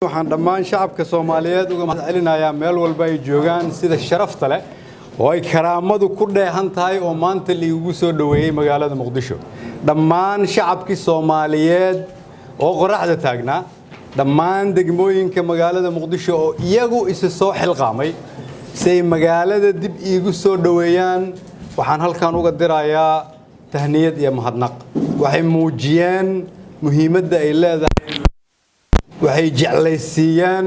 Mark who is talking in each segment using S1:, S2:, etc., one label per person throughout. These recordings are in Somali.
S1: waxaan dhammaan shacabka Soomaaliyeed uga mahadcelinayaa meel walba ay joogaan sida sharafta leh oo ay karaamadu ku dheehan tahay oo maanta liigu soo dhaweeyay magaalada Muqdisho dhammaan shacabkii Soomaaliyeed oo qoraxda taagnaa dhammaan degmooyinka magaalada Muqdisho oo iyagu isa soo xilqaamay si magaalada dib iigu soo dhaweeyaan waxaan halkaan uga dirayaa tahniyad iyo mahadnaq waxay muujiyeen muhiimadda ay leedahay waxay jeclaysiiyaan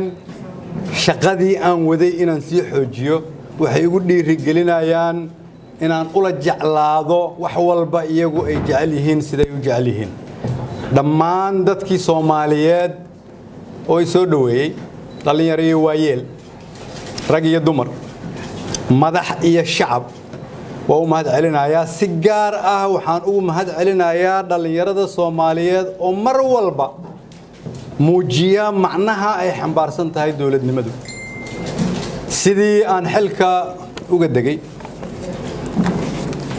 S1: shaqadii aan waday inaan sii xoojiyo waxay ugu dhiirigelinayaan inaan ula jeclaado wax walba iyagu ay jecel yihiin siday u jecel yihiin dhammaan dadkii Soomaaliyeed oo ay soo dhaweeyay dhalinyaro iyo waayeel rag iyo dumar madax iyo shacab waa u mahadcelinayaa si gaar ah waxaan ugu mahadcelinayaa dhalinyarada Soomaaliyeed oo mar walba muujiya macnaha ay xambaarsan tahay dawladnimadu sidii aan xilka uga degay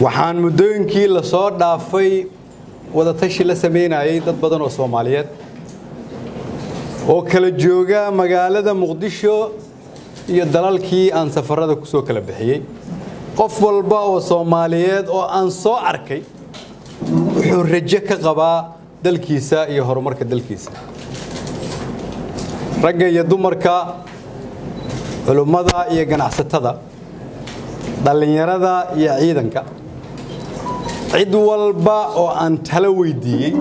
S1: waxaan muddooyinkii la soo dhaafay wada tashi la sameynayay dad badan oo Soomaaliyeed oo kala jooga magaalada Muqdisho iyo dalalkii aan safarada ku soo kala bixiyay qof walba oo Soomaaliyeed oo aan soo arkay wuxuu rajo ka qabaa dalkiisa iyo horumarka dalkiisa ragga iyo dumarka culimada iyo ganacsatada dhalinyarada iyo ciidanka cid walba oo aan talo weydiiyay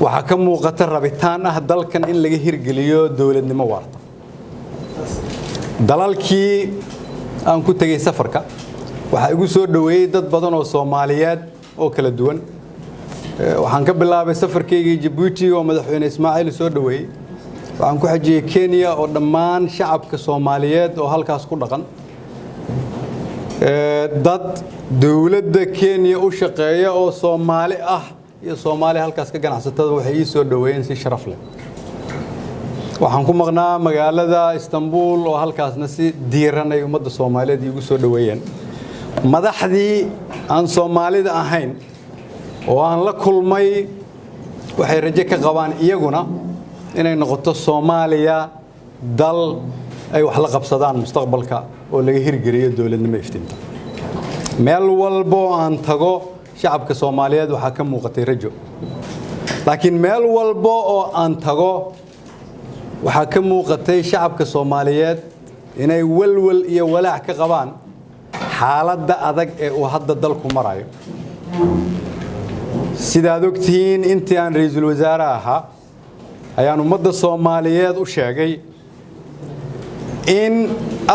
S1: waxa ka muuqata rabitaan ah dalkan in laga hirgeliyo dawladnimo waarta dalalkii aan ku tagay safarka waxa igu soo dhaweeyay dad badan oo Soomaaliyeed oo kala duwan waxaan ka bilaabay safarkayga Djibouti oo madaxweyne Ismaaciil soo dhaweeyay waxaan ku xajiyay Kenya oo dhammaan shacabka Soomaaliyeed oo halkaas ku dhaqan dad dawladda Kenya u shaqeeya oo Soomaali ah iyo Soomaali halkaas ka ganacsatada waxay soo dhaweeyeen si sharaf leh waxaan ku maqnaa magaalada Istanbul oo halkaasna si diiran ay ummadda Soomaaliyeed igu soo dhaweeyeen madaxdii aan Soomaalida ahayn oo aan la kulmay waxay rajo ka qabaan iyaguna inay noqoto Soomaaliya dal ay wax la qabsadaan mustaqbalka oo laga hirgeliyo dawladnimo iftiinta meel walba oo aan tago shacabka Soomaaliyeed waxa ka muuqatay rajo laakiin meel walba oo aan tago waxa ka muuqatay shacabka Soomaaliyeed inay walwal iyo walaac ka qabaan xaaladda adag ee uu hadda dalku marayo sidaad ogtihiin intii aan ra'iisul wasaare ahaa ayaan ummadda Soomaaliyeed u sheegay in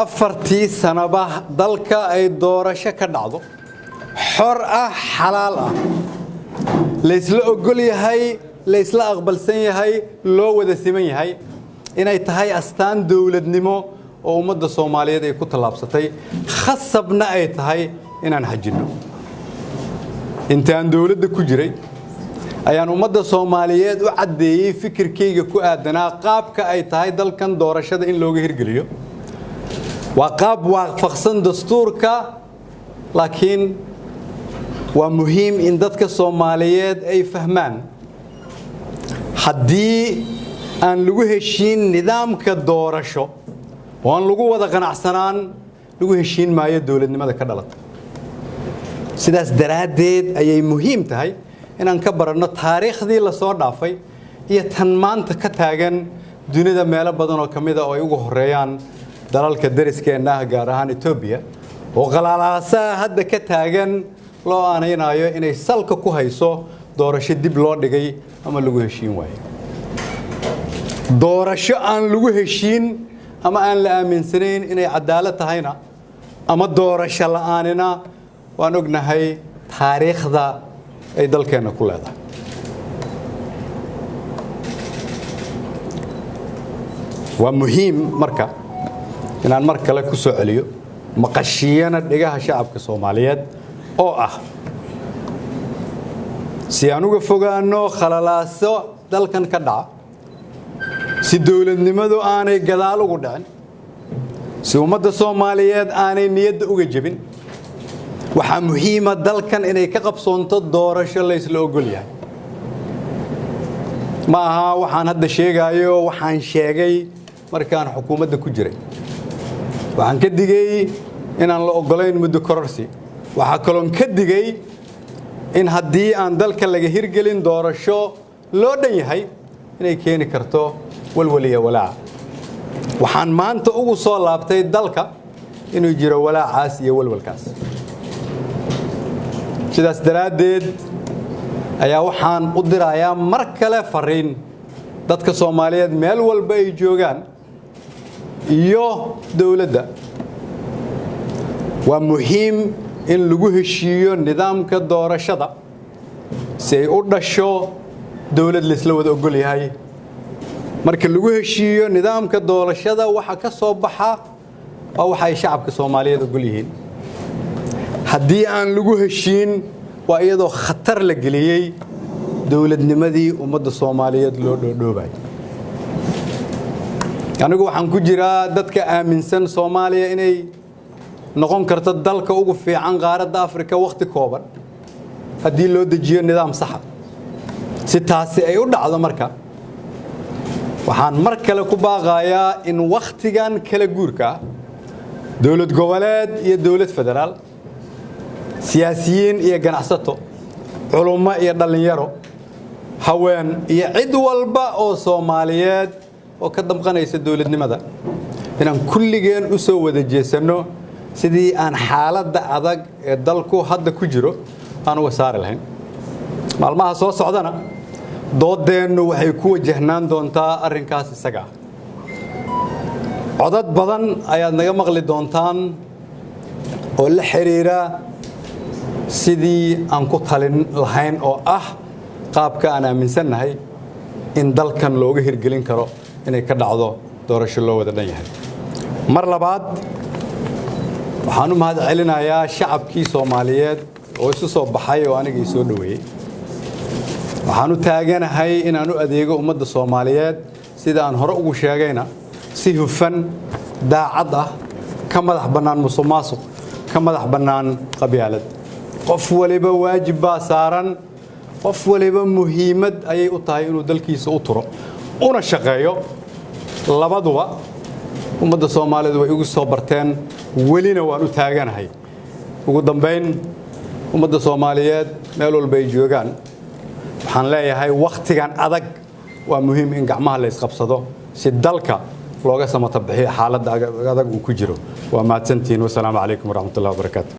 S1: afartii sanaba dalka ay doorasho ka dhacdo xor ah xalaal ah la isla ogol yahay la isla aqbalsan yahay loo wada siman yahay inay tahay astaan dawladnimo oo ummadda Soomaaliyeed ay ku talaabsatay khasabna ay tahay inaan xajino inta aan dawladda ku jiray ayaan ummadda Soomaaliyeed u cadeeyay fikirkayga ku aadanaa qaabka ay tahay dalkan doorashada in looga hirgeliyo waa qaab waafaqsan dastuurka laakiin waa muhiim in dadka Soomaaliyeed ay fahmaan haddii aan lagu heshiin nidaamka doorasho oo aan lagu wada qanacsanaan lagu heshiin maayo dawladnimada ka dhalata sidaas daraadeed ayay muhiim tahay inaan ka baranno taariikhdii la soo dhaafay iyo tan maanta ka taagan dunida meelo badan oo kamida oo ay ugu horeeyaan dalalka dariskeenna gaar ahaan Ethiopia oo qalalaasa hadda ka taagan loo aanaynayo inay salka ku hayso doorasho dib loo dhigay ama lagu heshiin waayo doorasho aan lagu heshiin ama aan la aaminsanayn inay cadaalad tahayna ama doorasho la'aanina waan ognahay taariikhda ay dalkeena ku leedahay waa muhiim marka inaan mar kale ku soo celiyo maqashiyana dhigaha shacabka Soomaaliyeed oo ah si aan uga fogaano khalalaaso dalkan ka dhaca si dawladnimadu aanay gadaal ugu dhicin si ummadda Soomaaliyeed aanay niyadda uga jabin waxa muhiim ah dalkan inay ka qabsoonto doorasho la isla ogol yahay ma aha waxaan hadda sheegayo waxaan sheegay markaan xukuumadda ku jiray waxaan ka digay inaan la ogolayn muddo kororsi waxa kaloon ka digay in haddii aan dalka laga hirgelin doorasho loo dhan yahay inay keeni karto walwaliya walaac waxaan maanta ugu soo laabtay dalka inuu jiro walaacaas iyo walwalkaas sidaas daraadeed ayaa waxaan u dirayaa mar kale fariin dadka Soomaaliyeed meel walba ay joogaan iyo dawladda waa muhiim in lagu heshiiyo nidaamka doorashada si ay u dhasho dawlad la isla wada ogol yahay marka lagu heshiiyo nidaamka doorashada waxa ka soo baxa waxa ay shacabka Soomaaliyeed ogol yihiin haddii aan lagu heshiin waa iyadoo khatar la geliyay dawladnimadii ummadda Soomaaliyeed loo dhoobay anigu waxaan ku jiraa dadka aaminsan Soomaaliya inay noqon karto dalka ugu fiican qaaradda Afrika waqti kooban haddii loo dejiyo nidaam sax ah si taasi ay u dhacdo marka waxaan mar kale ku baaqayaa in waqtigan kala guurka dawlad goboleed iyo dawlad federaal siyaasiyiin iyo ganacsato culummo iyo dhalinyaro haween iyo cid walba oo Soomaaliyeed oo ka damqanaysa dawladnimada inaan kulligeen u soo wada jeesano sidii aan xaaladda adag ee dalku hadda ku jiro aan uga saari lahayn maalmaha soo socdana doodeennu waxay ku wajahnaan doontaa arrinkaas isaga codad badan ayaad naga maqli doontaan oo la xiriira sidii aan ku talin lahayn oo ah qaabka aan aaminsanahay in dalkan looga hirgelin karo inay ka dhacdo doorasho loo wada dhan yahay mar labaad waxaan u mahad celinayaa shacabkii Soomaaliyeed oo isu soo baxay oo aniga soo dhaweeyay waxaan u taaganahay in aan u adeego ummadda Soomaaliyeed sida aan hore ugu sheegayna si hufan daacad ah ka madax bannaan musuqmaasuq ka madax bannaan qabyaalad qof waliba waajib baa saaran qof waliba muhiimad ayay u tahay inuu dalkiisa u turo una shaqeeyo labaduba ummadda Soomaaliyeed way ugu soo barteen welina waan u taaganahay ugu dambeyn ummadda Soomaaliyeed meel walba ay joogaan waxaan leeyahay waqtigan adag waa muhiim in gacmaha la isqabsado si dalka looga samata bixiyo xaaladda adag uu ku jiro waa mahadsantiin wassalaamu calaykum waraxmatullaahi wabarakaatuh